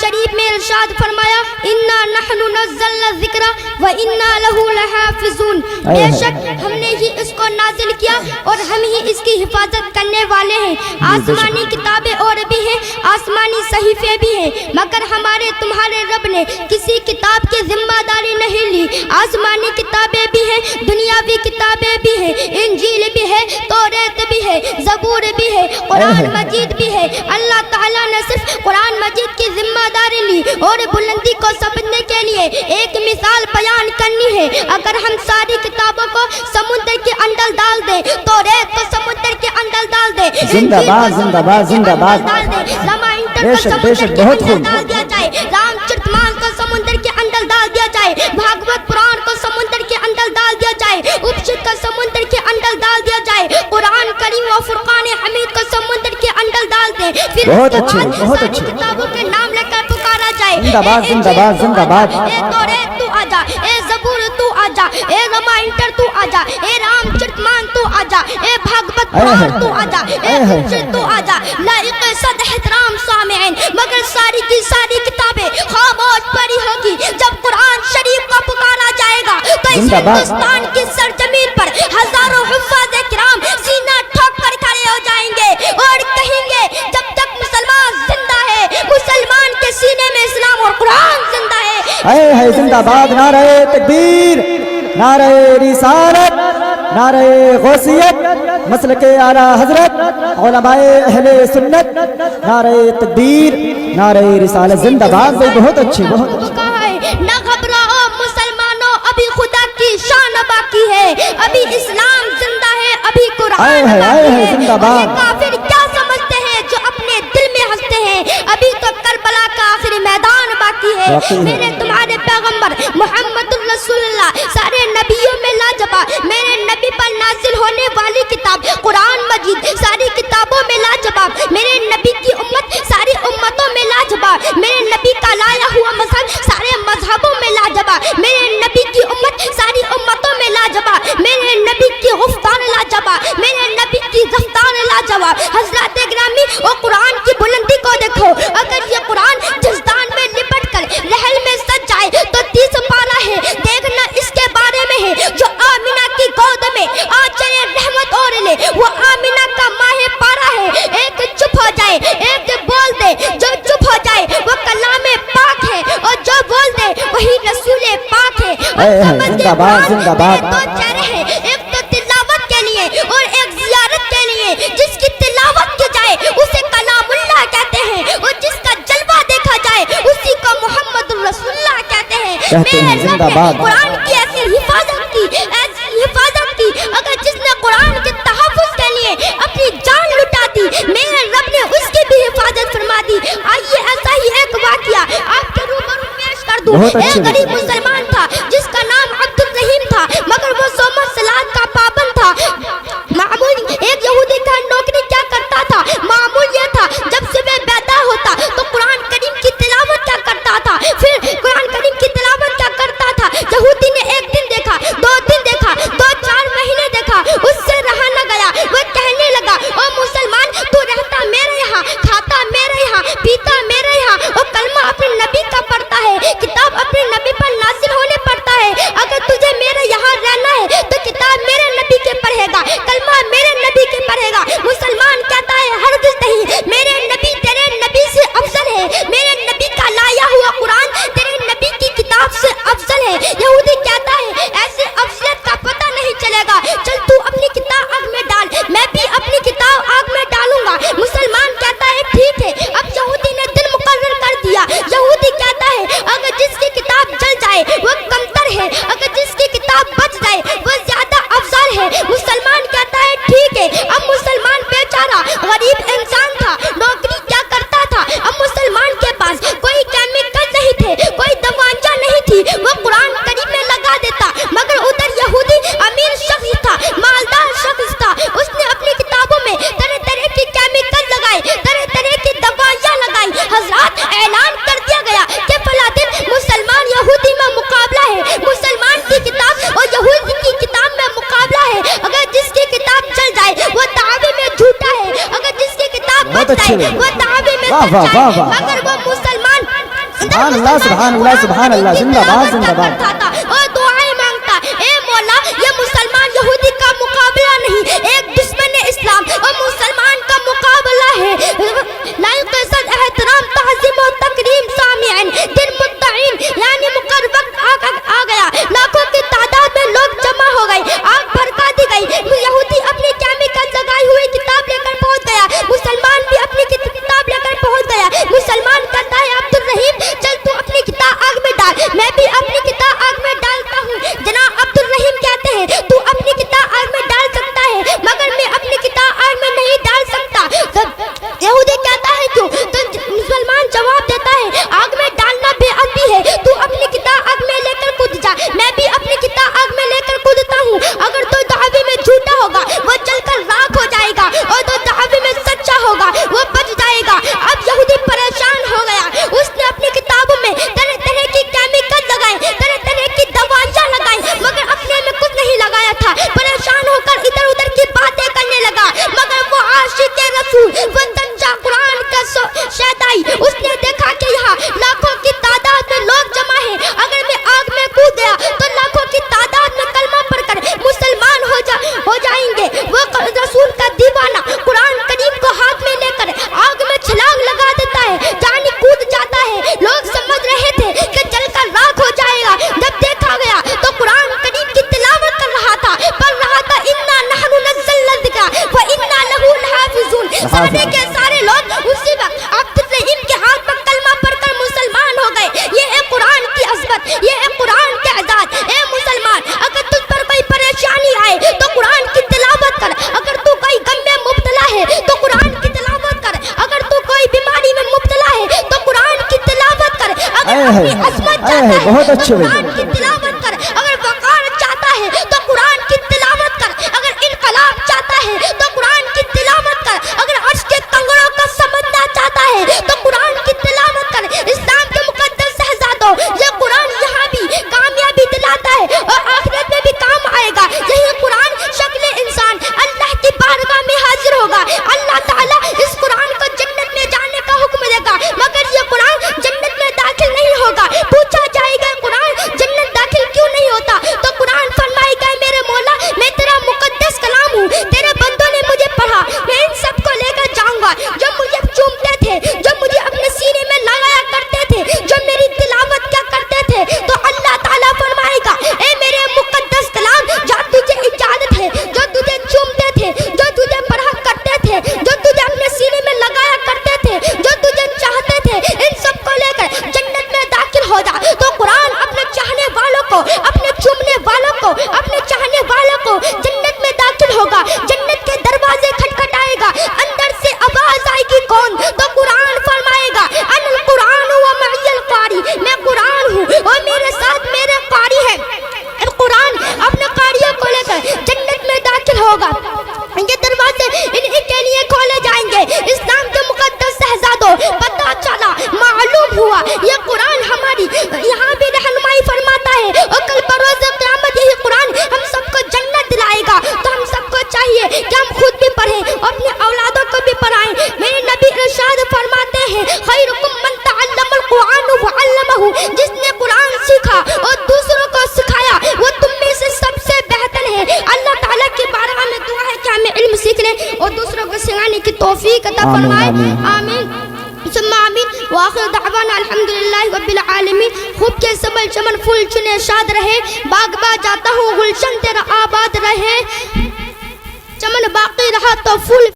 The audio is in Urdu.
شریف میں ارشاد فرمایا انا نحن نزلنا الذکر و انا له لحافظون، بے شک ہم نے ہی اس کو نازل کیا اور ہم ہی اس کی حفاظت کرنے والے ہیں۔ آسمانی کتابیں اور بھی ہیں، آسمانی صحیفے بھی ہیں، مگر ہمارے تمہارے رب نے کسی کتاب کی ذمہ داری نہیں لی۔ آسمانی کتابیں بھی ہیں، دنیاوی کتابیں بھی ہیں، انجیل بھی ہے، توریت بھی ہے، زبور بھی ہے، قرآن مجید بھی ہے۔ اللہ تعالیٰ نے صرف قرآن مجید کی ذمہ داری لی اور بلندی کو سمجھنے کے لیے ایک مثال بیان کرنی ہے۔ اگر ہم ساری کتابوں کو سمندر کے اندر ڈال دیں، توریت کو سمندر کے اندر ڈال دیں، زندہ باد زندہ باد زندہ باد، رامائن کو سمندر کے اندر ڈال دیا جائے، رام چرتمان کو سمندر کے اندر ڈال دیا جائے، بھاگوت پران کو سمندر کے اندر ڈال دیا جائے، اپنشد کو سمندر کے اندر ڈال دیا جائے، قرآن کریم و فرقان حمید کو سمندر کے اندر ڈال دیں، پھر بہت اچھے بہت اچھے، کتابوں کے نام لے کر پکارا جائے، زندہ باد زندہ باد زندہ باد، اے توریت تو آجا، اے زبور تو آجا، اے رامائن تو آجا، اے رام چرتمان تو آجا، اے بھاگوت پران تو آجا، اے اپنشد تو آجا۔ لائق صد احترام سامعین، مگر ساری کی ساری کتابیں خاموش پڑی ہوگی۔ جب قرآن شریف کو پکارا جائے گا تو اس ہندوستان کی سرزمین پر ہزاروں حفاظ کرام سینہ ٹھوک کر کھڑے ہو جائیں گے اور کہیں گے جب تک مسلمان زندہ ہے، مسلمان کے سینے میں اسلام اور قرآن زندہ ہے۔ زندہ باد، نعرہ تکبیر، نعرہ رسالت، نعرہ غوثیت، مسلک اعلیٰ حضرت، علماء اہل سنت، نعرہ تکبیر، نعرہ رسالت، زندہ باد۔ بہت اچھے بہت اچھے۔ نہ گھبراؤ مسلمانوں، ابھی خدا کی شان باقی ہے، ابھی اسلام زندہ ہے، ابھی قرآن باقی ہے۔ زندہ باد۔ کافر کیا سمجھتے ہیں جو اپنے دل میں ہنستے ہیں، ابھی تو کربلا کا آخری میدان باقی ہے۔ میرے تمہارے پیغمبر محمد رسول اللہ سارے نبیوں میں لاجواب، میرے نبی پر نازل ہونے والی کتاب قرآن مجید ساری کتابوں میں لاجواب، میرے نبی کی امت ساری امتوں میں لاجواب، میرے نبی کا لایا ہوا مذہب سارے مذہبوں میں لاجواب، میرے نبی کی امت ساری امتوں میں لاجواب، میرے نبی کی گفتار لاجواب، میرے نبی کی رفتار لاجواب۔ حضرات گرامی، اور قرآن کی بلندی کو دیکھو، اگر یہ قرآن جزدان میں لپٹ کر رحل میں سج جائے تو 30 پارہ ہے، دیکھنا اس کے بارے میں ہے جو آمینہ کی گود میں آنچل رحمت اوڑھ لے، وہ آمینہ کا ماہ پارہ ہے۔ ایک چپ ہو جائے، ایک بول دے، جو چپ ہو جائے وہ کلام پاک ہے اور جو بول دے وہی رسول پاک ہے۔ زندہ باد زندہ باد۔ دو چہرے ہیں، ایک تو تلاوت کے لیے اور ایک زیارت کے لیے۔ جس کی تلاوت کی جائے اسے کلام اللہ کہتے ہیں اور جس کا جلوہ دیکھا جائے اسی کو محمد رسول اللہ کہتے ہیں۔ میرے رب نے قرآن کی ایسی حفاظت کی، ایسی حفاظت کی، اگر جس نے قرآن کے تحفظ کے لیے اپنی جان لٹا دی، میرے رب نے اس کی بھی حفاظت فرما دی۔ آئیے ایسا ہی ایک واقعہ آپ کے روبرو پیش کر دوں۔ ایک غریب مسلمان تھا جس کا نام عبد الرحیم تھا، مگر وہ صوم و صلات کا پابند تھا۔ معمول ایک یہودی کا نوکری کیا کرتا تھا، معمول یہ تھا جب صبح بیدار ہوتا تو قرآن کریم کی تلاوت کیا کرتا تھا، پھر قرآن کریم کی تلاوت کیا کرتا تھا۔ یہودی نے ایک دن دیکھا، 2 دن دیکھا، 2-4 مہینے دیکھا، اس سے رہا نہ گیا۔ وہ کہنے لگا، او مسلمان، تو رہتا میرے یہاں، کھاتا میرے یہاں، پیتا میرے یہاں، اور کلمہ اپنے نبی کا پڑھتا ہے، کتاب اپنے نبی پر نازل ہونے پڑتا ہے۔ اگر تجھے میرے یہاں رہنا ہے تو کتاب میرے نبی کے پڑھے گا، کلمہ میرے نبی کے پڑھے گا۔ مسلمان کہتا ہے ہرگز نہیں، میرے نبی تیرے نبی سے افضل ہے، میرے نبی کا لایا ہوا قرآن تیرے نبی کی کتاب سے افضل ہے۔ یہودی کہتا ہے ایسے افضلیت کا پتہ نہیں چلے گا، چل تو اپنی کتاب آگ میں ڈال، میں بھی اپنی کتاب آگ میں ڈالوں گا۔ مسلمان کہتا ہے ٹھیک ہے۔ اب یہودی نے دن مقرر کر دیا۔ یہودی کہتا ہے اگر جس کی کتاب جل جائے وہ کمتر ہے، اگر جس کی کتاب بچ جائے وہ زیادہ افضل ہے۔ مسلمان کہتا ہے ٹھیک ہے۔ اب مسلمان بیچارہ غریب انسان تھا، نوکری کیا کرتا تھا، اب مسلمان کے پاس کوئی کیمیکل نہیں تھے، کوئی دوائیاں نہیں تھی، وہ قرآن کریم میں لگا دیتا، مگر ادھر یہودی امیر شخص تھا، مالدار شخص تھا، اس نے اپنی کتابوں میں طرح طرح کی کیمیکل لگائے، طرح طرح کی دوائیاں لگائی۔ حضرات اعلان کر دیا گیا کہ فلاں دن مسلمان یہودی میں مقابلہ ہے، مسلمان کی کتاب اور یہودی کی کتاب میں مقابلہ ہے۔ اگر جس کی کتاب چل جائے وہ دعوے میں جھوٹا ہے، اگر جس کی کتاب بچ جائے وہ دعوے میں سچا ہے، مگر وہ مسلمان سبحان اللہ سبحان اللہ سبحان اللہ، زندہ باد زندہ باد۔ اور دعائیں مانگتا، اے مولا یہ مسلمان یہودی کا مقابلہ نہیں، ایک دشمن اسلام اور مسلمان کا مقابلہ ہے۔ لائق عزت احترام تعظیم و تکریم سامعین، دن مدعین یعنی مقرر وقت آ گیا، لاکھوں کی تعداد میں لوگ جمع ہو گئے، آگ بھڑکا دی گئی، یہودی اپنی کیمیکل لگائی ہوئی کتاب لے کر پہنچ گیا، مسلمان بھی اپنی کتاب لے کر پہنچ گیا۔ مسلمان کہتا ہے عبد الرحیم چل تو اپنی کتاب آگ میں ڈال، میں بھی اپنی کتاب آگ میں ڈالتا ہوں۔ جناب عبد الرحیم کہتے ہیں تو اپنی کتاب آگ میں ڈال سکتا ہے مگر میں اپنی کتاب آگ میں نہیں ڈال سکتا۔ یہودی کہتا ہے کیوں؟ تو مسلمان جواب دیتا ہے آگ میں ڈالنا بے ادبی ہے، تو اپنی کتاب آگ میں لے کر کود جا، میں بھی اپنی کتاب آگ میں لے کر کودتا ہوں۔ اگر تو دعوی میں جھوٹا ہوگا وہ جل کر راکھ ہو جائے گا، اور تو دعوی میں سچا ہوگا وہ بچ جائے گا۔ اب یہودی پریشان ہو گیا، اس نے اپنی کتابوں میں طرح طرح کی کیمیکل لگائے، طرح طرح کی دوائیاں لگائی، مگر اپنے میں کچھ نہیں لگایا تھا۔ پریشان ہو کر ادھر ادھر کی باتیں کرنے لگا، مگر وہ عاشق رسول وہ سچا قرآن کا شہدائی، اس نے دیکھا کہ یہاں لاکھوں کی تعداد میں لوگ جمع ہیں، اگر میں آگ میں کود گیا تو لاکھوں کی تعداد میں کلمہ پڑھ کر مسلمان ہو جائیں گے۔ وہ رسول کا دیوانہ قرآن کریم کو ہاتھ میں لے کر آگ میں چھلانگ لگا دیتا ہے، جانی کود جاتا ہے۔ لوگ سمجھ رہے تھے کہ جل کر راکھ ہو جائے گا، جب دیکھا گیا تو قرآن کریم کی تلاوت کر رہا تھا، پڑھ رہا تھا انا نحن نزلنا الذکر وانا لہ لحافظون۔ سارے کے سارے لوگ اسی وقت عبد الرحیم کے ہاتھ پر کلمہ پڑھ کر مسلمان ہو گئے۔ یہ ہے قرآن کی عظمت، یہ ہے قرآن کے اعزاز۔ اے مسلمان اگر تجھ پر کوئی پریشانی آئے تو قرآن کی تلاوت کر، اگر تو کوئی غم میں مبتلا ہے تو قرآن کی تلاوت کر، اگر تو کوئی بیماری میں مبتلا ہے تو قرآن کی تلاوت کر، اگر اپنی عظمت چاہتا ہے بہت تو اچھے قرآن کی تلاوت کر، اگر وقار چاہتا ہے تو قرآن کی تلاوت کر، اگر انقلاب چاہتا ہے تو قرآن کی تلاوت کر، اگر عرش کے کنگنوں کا سمجھنا چاہتا ہے تو قرآن کی تلاوت کر۔ اسلام کے مقدس شہزادوں یہ قرآن یہاں بھی کامیابی دلاتا ہے اور آخرت میں بھی کام آئے گا۔ یہی قرآن شکل انسان اللہ کی بارگاہ میں حاضر ہوگا، اللہ تعالیٰ اس قرآن کو جنت میں جانے کا حکم دے گا، مگر یہ قرآن جنت میں داخل نہیں ہوگا۔ پوچھا جائے گا قرآن جنت داخل کیوں نہیں ہوتا تو قرآن فرمائے گا میرے مولا میں تیرا مقدس کلام ہوں، تیرے بندوں نے مجھے پڑھا، میں ان سب کو لے کر جاؤں گا جو مجھے چومتے تھے، جو مجھے اپنے سینے میں لگایا کرتے تھے، جو میری تلاوت کیا کرتے تھے۔ تو اللہ تعالیٰ فرمائے گا اے میرے مقدس کلام جو تجھے اجازت ہے، جو تجھے چومتے تھے، جو تجھے پڑھا کرتے تھے، جو تجھے اپنے سینے میں لگایا کرتے تھے، جو تجھے چاہتے تھے، ان سب کو لے کر جنت میں داخل ہو جا۔ تو قرآن اپنے چاہنے والوں کو، اپنے چومنے والوں کو، اپنے چاہنے والوں کو جنت میں داخل ہوگا، جنت کے دروازے کھٹکھٹائے گا، اندر سے آواز آئے گی کون؟ تو قرآن فرمائے گا ان القرآن و معی القاری، میں قرآن ہوں اور میرے ساتھ میرے قاری ہیں۔ قرآن اپنے قاریوں کو لے کر جنت میں داخل ہوگا، یہ دروازے انہی کے لیے کھولے جائیں گے۔ اسلام کے مقدس شہزادوں پتہ چلا، معلوم ہوا یہ قرآن ہماری یہاں بھی رہنمائی فرماتا ہے، اور کل بروز قیامت یہی قرآن ہم سب کو جنت دلائے گا۔ تو ہم سب کو چاہیے کہ ہم خود بھی پڑھیں اور اپنی اولادوں کو بھی پڑھائیں۔ میرے نبی ارشاد فرماتے ہیں خیرکم من تعلم القرآن وعلمہ، جس نے قرآن سیکھا اور دوسروں کو سکھایا وہ تم میں سے سب سے بہتر ہے۔ اللہ تعالیٰ کی بارگاہ میں دعا ہے کہ ہمیں علم سیکھنے اور دوسروں کو سکھانے کی توفیق عطا فرمائے، آمین ثم آمین۔ وآخر دعوانا الحمدللہ رب العالمین۔ خوب کے سبل چمن پھول چنے شاد رہے، باغ با جاتا ہوں گلشن تیرا آباد رہے، چمن باقی رہا تو پھول